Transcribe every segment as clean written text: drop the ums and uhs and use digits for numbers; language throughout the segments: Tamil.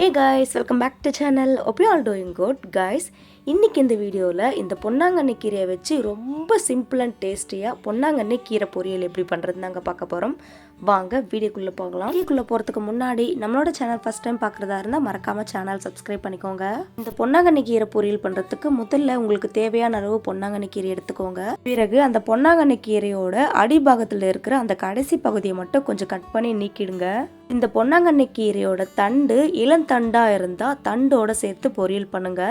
Hey guys, welcome back to channel. Hope you all doing good guys. இன்னைக்கு இந்த வீடியோல இந்த பொன்னாங்கண்ணி கீரையை வச்சு ரொம்ப சிம்பிள் அண்ட் டேஸ்டியா பொன்னாங்கண்ணி கீரை பொரியல் எப்படி பண்றதுன்னு நாங்க பார்க்க போறோம். வாங்க வீடியோக்குள்ள போகலாம். வீடியோக்குள்ள போறதுக்கு முன்னாடி நம்மளோட சேனல் ஃபர்ஸ்ட் டைம் பார்க்கறதா இருந்தா மறக்காம சேனல் சப்ஸ்கிரைப் பண்ணிக்கோங்க. இந்த பொன்னாங்கண்ணி கீரை பொரியல் பண்றதுக்கு முதல்ல உங்களுக்கு தேவையான அளவு பொன்னாங்கண்ணி கீரை எடுத்துக்கோங்க. பிறகு அந்த பொன்னாங்கண்ணி கீரையோட அடிபாகத்துல இருக்கிற அந்த கடைசி பகுதியை மட்டும் கொஞ்சம் கட் பண்ணி நீக்கிடுங்க. இந்த பொன்னாங்கண்ணி கீரையோட தண்டு இளந்தண்டா இருந்தா தண்டோட சேர்த்து பொரியல் பண்ணுங்க.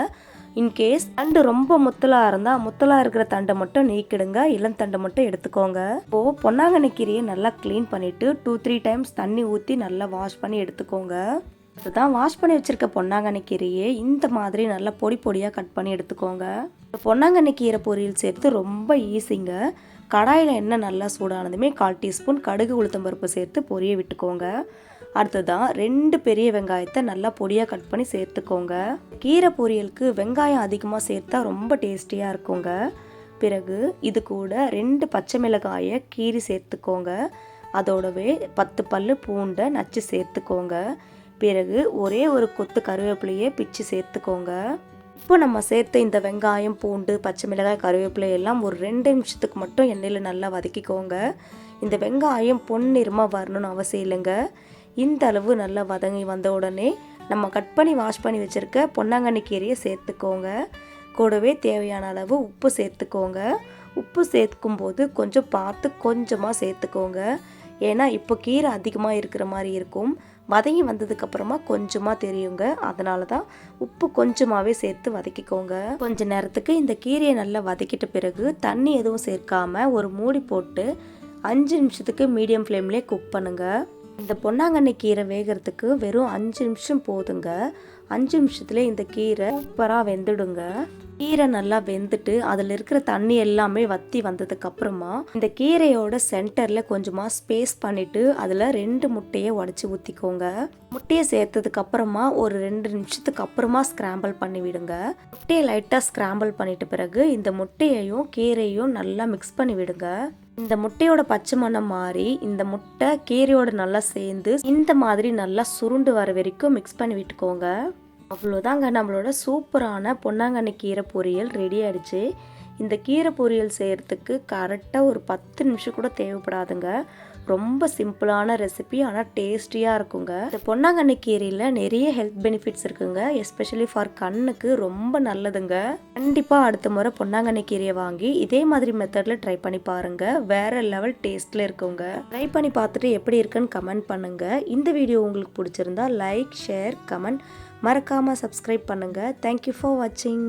இன்கேஸ் தண்டு ரொம்ப முத்தலா இருந்தா முத்தலா இருக்கிற தண்டை மட்டும் நீக்கிடுங்க, இளந்தண்டை மட்டும் எடுத்துக்கோங்க. இப்போ பொன்னாங்கண்ணி கீரையை நல்லா க்ளீன் பண்ணிட்டு 2-3 டைம்ஸ் தண்ணி ஊற்றி நல்லா வாஷ் பண்ணி எடுத்துக்கோங்க. அதுதான் வாஷ் பண்ணி வச்சிருக்க பொன்னாங்கண்ணி கீரையை இந்த மாதிரி நல்லா பொடி பொடியாக கட் பண்ணி எடுத்துக்கோங்க. பொன்னாங்கண்ணி கீரை பொரியல் சேர்த்து ரொம்ப ஈஸிங்க. கடாயில் எண்ணெய் நல்லா சூடானதுமே 1/4 டீஸ்பூன் கடுகு உளுத்தம்பருப்பு சேர்த்து பொரிய விட்டுக்கோங்க. அடுத்ததான் 2 பெரிய வெங்காயத்தை நல்லா பொடியாக கட் பண்ணி சேர்த்துக்கோங்க. கீரை பொரியலுக்கு வெங்காயம் அதிகமாக சேர்த்தா ரொம்ப டேஸ்டியாக இருக்குங்க. பிறகு இது கூட 2 பச்சை மிளகாயை கீரி சேர்த்துக்கோங்க. அதோடவே 10 பல்லு பூண்டை நச்சு சேர்த்துக்கோங்க. பிறகு ஒரே ஒரு கொத்து கருவேப்பிலையை பிச்சு சேர்த்துக்கோங்க. இப்போ நம்ம சேர்த்த இந்த வெங்காயம், பூண்டு, பச்சை மிளகாய், கருவேப்பிலை எல்லாம் ஒரு 2 நிமிஷத்துக்கு மட்டும் எண்ணெயில் நல்லா வதக்கிக்கோங்க. இந்த வெங்காயம் பொன்னிறமாக வரணும்னு அவசியம் இல்லைங்க. இந்த அளவு நல்லா வதங்கி வந்த உடனே நம்ம கட் பண்ணி வாஷ் பண்ணி வச்சுருக்க பொன்னாங்கண்ணி கீரையை சேர்த்துக்கோங்க. கூடவே தேவையான அளவு உப்பு சேர்த்துக்கோங்க. உப்பு சேர்க்கும்போது கொஞ்சம் பார்த்து கொஞ்சமாக சேர்த்துக்கோங்க. ஏன்னா இப்போ கீரை அதிகமாக இருக்கிற மாதிரி இருக்கும். வதங்கி வந்ததுக்கப்புறமா கொஞ்சமாக தெரியுங்க. அதனால தான் உப்பு கொஞ்சமாகவே சேர்த்து வதக்கிக்கோங்க. கொஞ்ச நேரத்துக்கு இந்த கீரையை நல்லா வதக்கிட்ட பிறகு தண்ணி எதுவும் சேர்க்காம ஒரு மூடி போட்டு 5 நிமிஷத்துக்கு மீடியம் ஃப்ளேம்லேயே குக் பண்ணுங்கள். இந்த பொன்னாங்கண்ணி கீரை வேகிறதுக்கு வெறும் 5 நிமிஷம் போதுங்க. 5 நிமிஷத்துல இந்த கீரை சூப்பராக வெந்துடுங்க. கீரை நல்லா வெந்துட்டு அதில் இருக்கிற தண்ணி எல்லாமே வற்றி வந்ததுக்கு அப்புறமா இந்த கீரையோட சென்டரில் கொஞ்சமாக ஸ்பேஸ் பண்ணிட்டு அதில் 2 முட்டையை உடச்சி ஊற்றிக்கோங்க. முட்டையை சேர்த்ததுக்கு அப்புறமா ஒரு 2 நிமிஷத்துக்கு அப்புறமா ஸ்கிராம்பிள் பண்ணி விடுங்க. முட்டையை லைட்டாக ஸ்கிராம்பிள் பண்ணிட்ட பிறகு இந்த முட்டையையும் கீரையும் நல்லா மிக்ஸ் பண்ணி விடுங்க. இந்த முட்டையோட பச்சை மணம் மாறி இந்த முட்டை கீரையோட நல்லா சேர்ந்து இந்த மாதிரி நல்லா சுருண்டு வர வரைக்கும் மிக்ஸ் பண்ணி விட்டுக்கோங்க. அவ்வளோதாங்க, நம்மளோட சூப்பரான பொன்னாங்கண்ணி கீரை பொரியல் ரெடி ஆயிடுச்சு. இந்த கீரை பொரியல் செய்கிறதுக்கு கரெக்டாக ஒரு 10 நிமிஷம் கூட தேவைப்படாதுங்க. ரொம்ப சிம்பிளான ரெசிபி, ஆனால் டேஸ்டியாக இருக்குங்க. இந்த பொன்னாங்கண்ணி கீரையில் நிறைய ஹெல்த் பெனிஃபிட்ஸ் இருக்குங்க. எஸ்பெஷலி ஃபார் கண்ணுக்கு ரொம்ப நல்லதுங்க. கண்டிப்பாக அடுத்த முறை பொன்னாங்கண்ணி கீரையை வாங்கி இதே மாதிரி மெத்தடில் ட்ரை பண்ணி பாருங்க. வேற லெவல் டேஸ்ட்டில் இருக்குங்க. ட்ரை பண்ணி பார்த்துட்டு எப்படி இருக்குன்னு கமெண்ட் பண்ணுங்க. இந்த வீடியோ உங்களுக்கு பிடிச்சிருந்தா லைக், ஷேர், கமெண்ட் மறக்காமல் சப்ஸ்கிரைப் பண்ணுங்க. தேங்க்யூ ஃபார் வாட்சிங்.